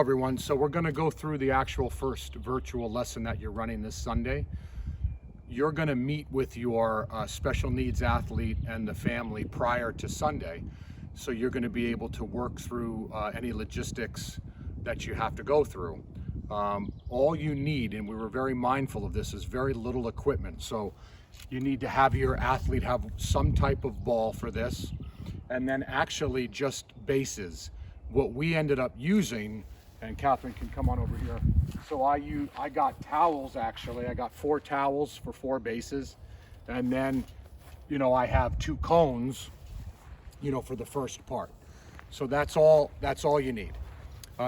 everyone. So we're going to go through the actual first virtual lesson that you're running this Sunday. You're going to meet with your special needs athlete and the family prior to Sunday. So you're going to be able to work through any logistics that you have to go through. All you need, and we were very mindful of this, is very little equipment. So you need to have your athlete have some type of ball for this, and then actually just bases. What we ended up using, and Catherine can come on over here. So I got towels, actually. I got 4 towels for 4 bases. And then, I have 2 cones, for the first part. So that's all you need.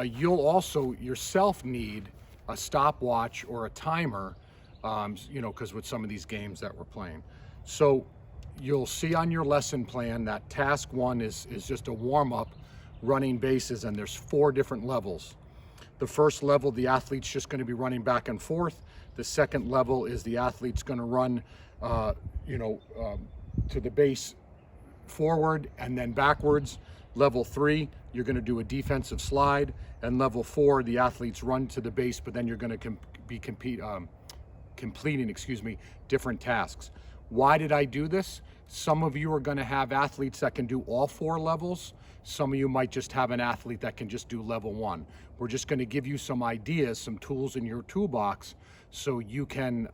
You'll also yourself need a stopwatch or a timer, because with some of these games that we're playing. So you'll see on your lesson plan that task 1 is just a warm-up running bases, and there's 4 different levels. The first level, the athlete's just going to be running back and forth. The second level is the athlete's going to run, to the base forward and then backwards. Level 3, you're going to do a defensive slide, and level 4, the athletes run to the base, but then you're going to be completing different tasks. Why did I do this? Some of you are going to have athletes that can do all 4 levels. Some of you might just have an athlete that can just do level 1. We're just going to give you some ideas, some tools in your toolbox, so you can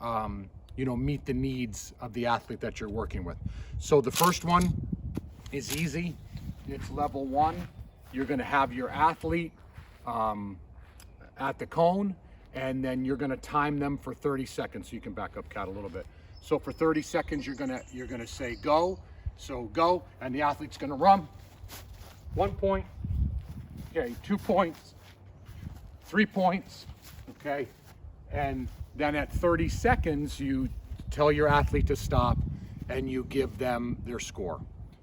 meet the needs of the athlete that you're working with. So the first one is easy. It's level 1. You're going to have your athlete at the cone, and then you're going to time them for 30 seconds. So you can back up, Kat, a little bit. So for 30 seconds, you're gonna say go. So go, and the athlete's going to run. 1 point. Okay, 2 points. 3 points. Okay, and then at 30 seconds, you tell your athlete to stop, and you give them their score.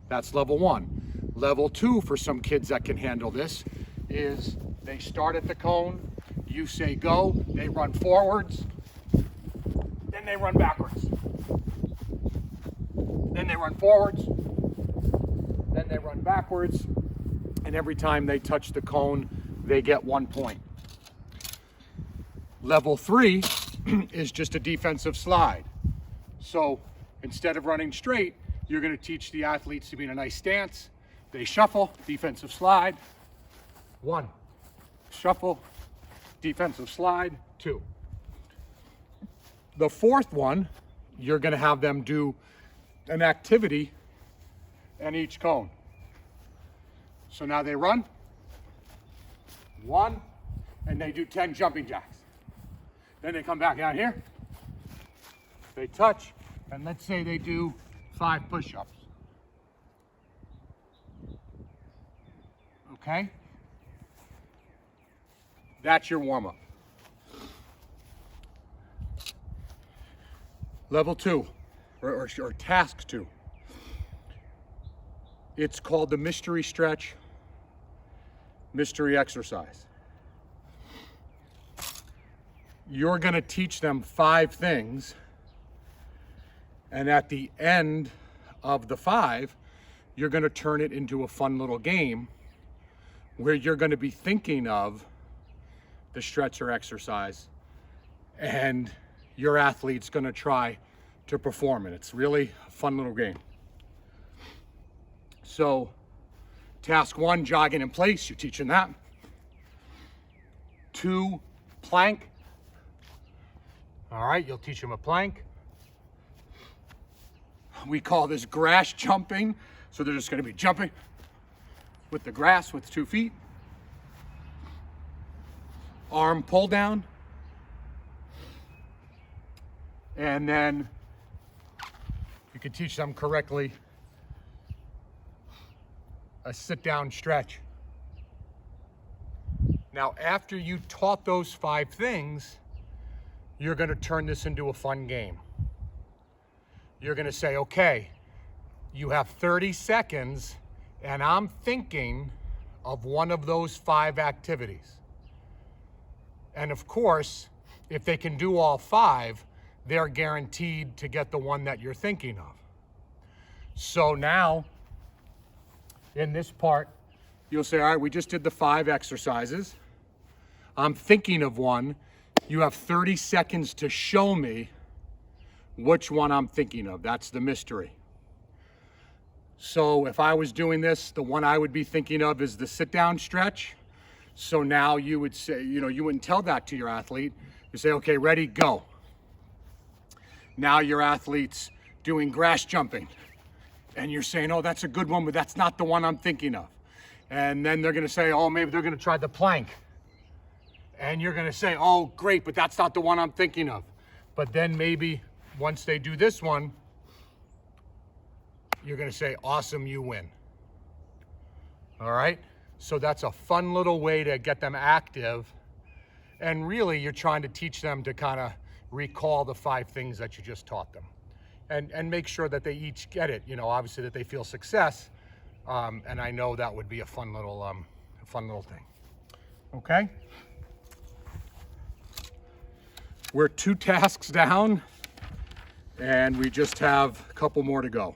That's level 1. Level 2, for some kids that can handle this, is they start at the cone, you say go, they run forwards, then they run backwards. Then they run forwards, then they run backwards, and every time they touch the cone, they get 1 point. Level 3 is just a defensive slide. So instead of running straight, you're going to teach the athletes to be in a nice stance. They shuffle, defensive slide. 1. Shuffle, defensive slide. 2. The fourth one, you're going to have them do an activity in each cone. So now they run. 1, and they do 10 jumping jacks. Then they come back out here. They touch, and let's say they do 5 push-ups. Okay? That's your warm-up. Level 2, or task 2. It's called the mystery stretch, mystery exercise. You're going to teach them 5 things, and at the end of the 5, you're going to turn it into a fun little game where you're going to be thinking of the stretch or exercise, and your athlete's going to try to perform it. It's really a fun little game. So task 1, jogging in place, you're teaching that. 2, plank. All right, you'll teach them a plank. We call this grass jumping. So they're just going to be jumping with the grass with 2 feet. Arm pull down. And then you can teach them correctly a sit down stretch. Now, after you taught those 5 things, you're going to turn this into a fun game. You're going to say, okay, you have 30 seconds, and I'm thinking of one of those 5 activities. And of course, if they can do all 5, they're guaranteed to get the one that you're thinking of. So now, in this part, you'll say, all right, we just did the 5 exercises. I'm thinking of one, you have 30 seconds to show me which one I'm thinking of. That's the mystery. So if I was doing this, the one I would be thinking of is the sit down stretch. So now you would say, you wouldn't tell that to your athlete. You say, okay, ready, go. Now your athlete's doing grass jumping. And you're saying, oh, that's a good one, but that's not the one I'm thinking of. And then they're gonna say, oh, maybe they're gonna try the plank. And you're gonna say, oh, great, but that's not the one I'm thinking of. But then maybe once they do this one, you're gonna say, awesome, you win. All right? So that's a fun little way to get them active. And really, you're trying to teach them to kind of recall the 5 things that you just taught them. And make sure that they each get it, obviously that they feel success. And I know that would be a fun little thing. Okay? We're 2 tasks down, and we just have a couple more to go.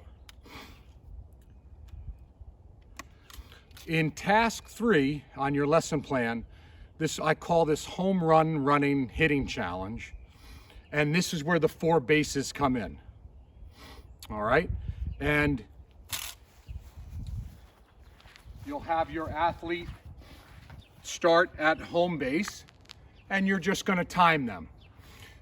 In task 3 on your lesson plan, I call this home run running hitting challenge. And this is where the 4 bases come in. All right? And you'll have your athlete start at home base, and you're just going to time them.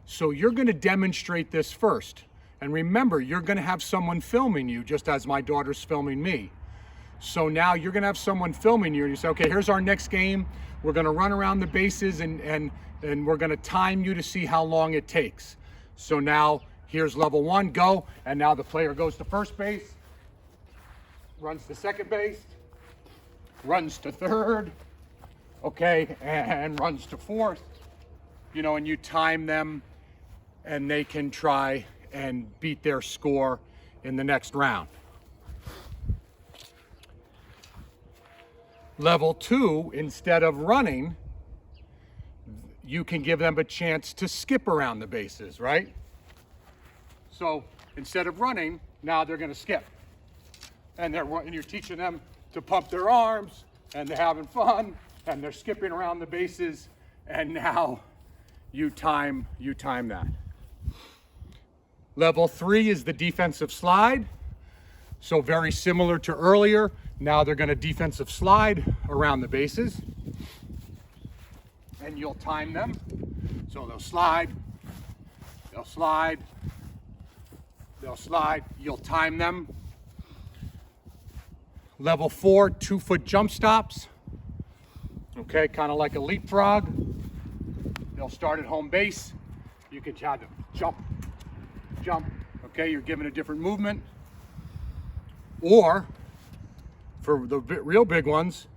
So you're going to demonstrate this first. And remember, you're going to have someone filming you, just as my daughter's filming me. So now you're going to have someone filming you, and you say, okay, here's our next game. We're going to run around the bases, and we're going to time you to see how long it takes. So now here's level 1, go. And now the player goes to first base, runs to second base, runs to third, okay, and runs to fourth. And you time them, and they can try and beat their score in the next round. Level 2, instead of running, you can give them a chance to skip around the bases, right? So instead of running, now they're going to skip. And you're teaching them to pump their arms, and they're having fun, and they're skipping around the bases, and now you time that. Level 3 is the defensive slide. So very similar to earlier. Now they're going to defensive slide around the bases, and you'll time them. So they'll slide, they'll slide, they'll slide. You'll time them. Level 4, 2-foot jump stops. Okay, kind of like a leapfrog. They'll start at home base. You can have them jump, jump. Okay, you're given a different movement. Or for the real big ones,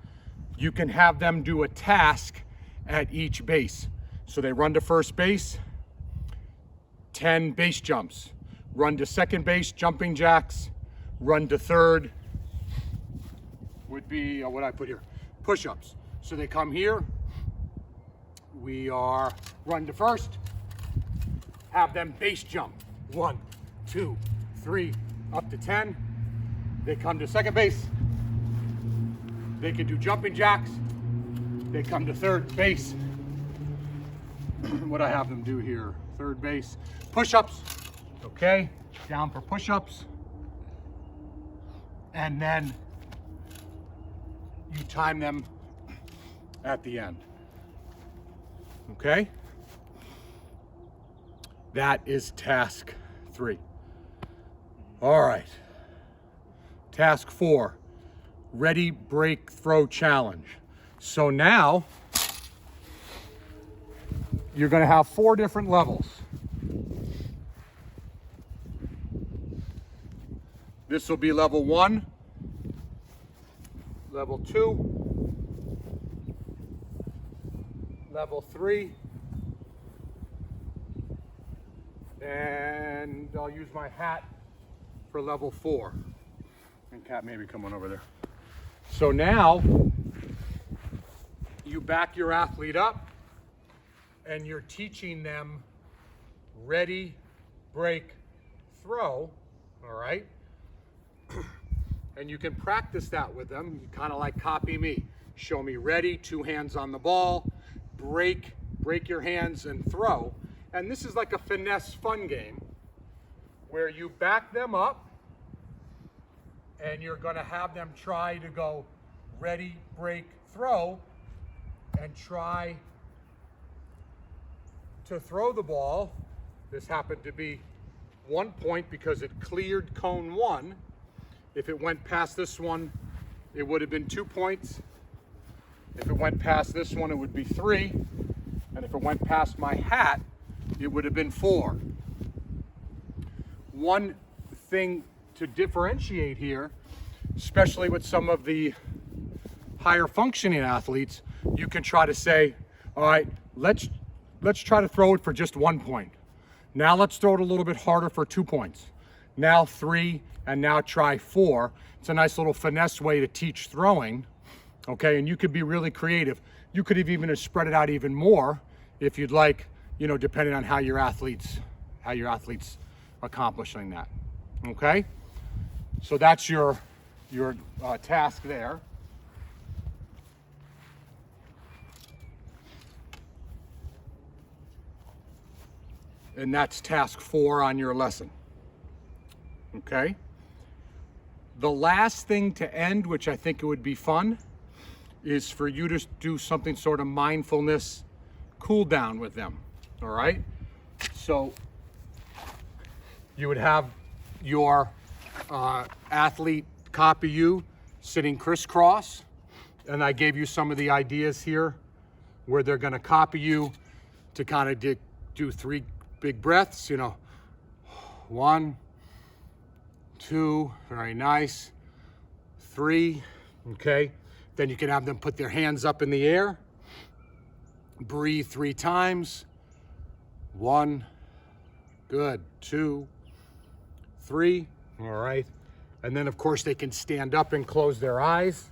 you can have them do a task at each base. So they run to first base, 10 base jumps. Run to second base, jumping jacks. Run to third would be, what I put here, push-ups. So they come here, we are run to first, have them base jump. 1, 2, 3, up to 10. They come to second base. They can do jumping jacks. They come to third base. What I have them do here, third base, push-ups. Okay, down for push-ups. And then you time them at the end. Okay? That is task 3. All right. Task 4, ready, break, throw challenge. So now you're going to have 4 different levels. This will be level 1, level 2, level 3, and I'll use my hat for level 4. And Kat, maybe come on over there. So now you back your athlete up, and you're teaching them ready, break, throw, all right? And you can practice that with them, kind of like copy me. Show me ready, 2 hands on the ball, break your hands and throw. And this is like a finesse fun game where you back them up and you're going to have them try to go ready, break, throw, and try to throw the ball. This happened to be 1 point because it cleared cone 1. If it went past this one, it would have been 2 points. If it went past this one, it would be 3. And if it went past my hat, it would have been 4. One thing to differentiate here, especially with some of the higher functioning athletes, you can try to say, all right, let's try to throw it for just 1 point. Now let's throw it a little bit harder for 2 points. Now 3, and now try 4. It's a nice little finesse way to teach throwing, okay? And you could be really creative. You could have even spread it out even more if you'd like, you know, depending on how your athletes accomplishing that, okay? So that's your task there. And that's task 4 on your lesson, okay? The last thing to end, which I think it would be fun, is for you to do something sort of mindfulness cool down with them, all right? So you would have your athlete copy you sitting crisscross, and I gave you some of the ideas here where they're gonna copy you to kind of do 3 big breaths, you know, 1, 2, very nice, 3, okay? Then you can have them put their hands up in the air, breathe 3 times, 1, good, 2, 3, all right? And then of course they can stand up and close their eyes.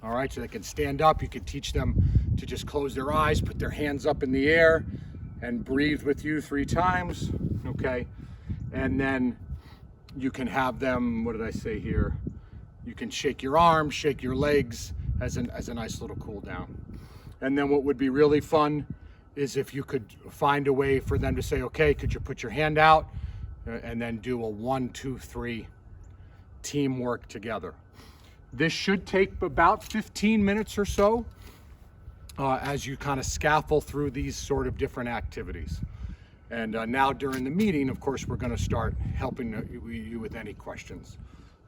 All right, so they can stand up. You can teach them to just close their eyes, put their hands up in the air, and breathe with you 3 times, okay? And then you can have them, what did I say here? You can shake your arms, shake your legs as a nice little cool down. And then what would be really fun is if you could find a way for them to say, okay, could you put your hand out? And then do a 1, 2, 3 teamwork together. This should take about 15 minutes or so as you kind of scaffold through these sort of different activities. And now during the meeting, of course, we're going to start helping you with any questions.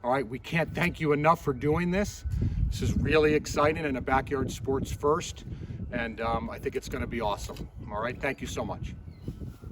All right, we can't thank you enough for doing this. This is really exciting and a backyard sports first, and I think it's going to be awesome. All right, thank you so much.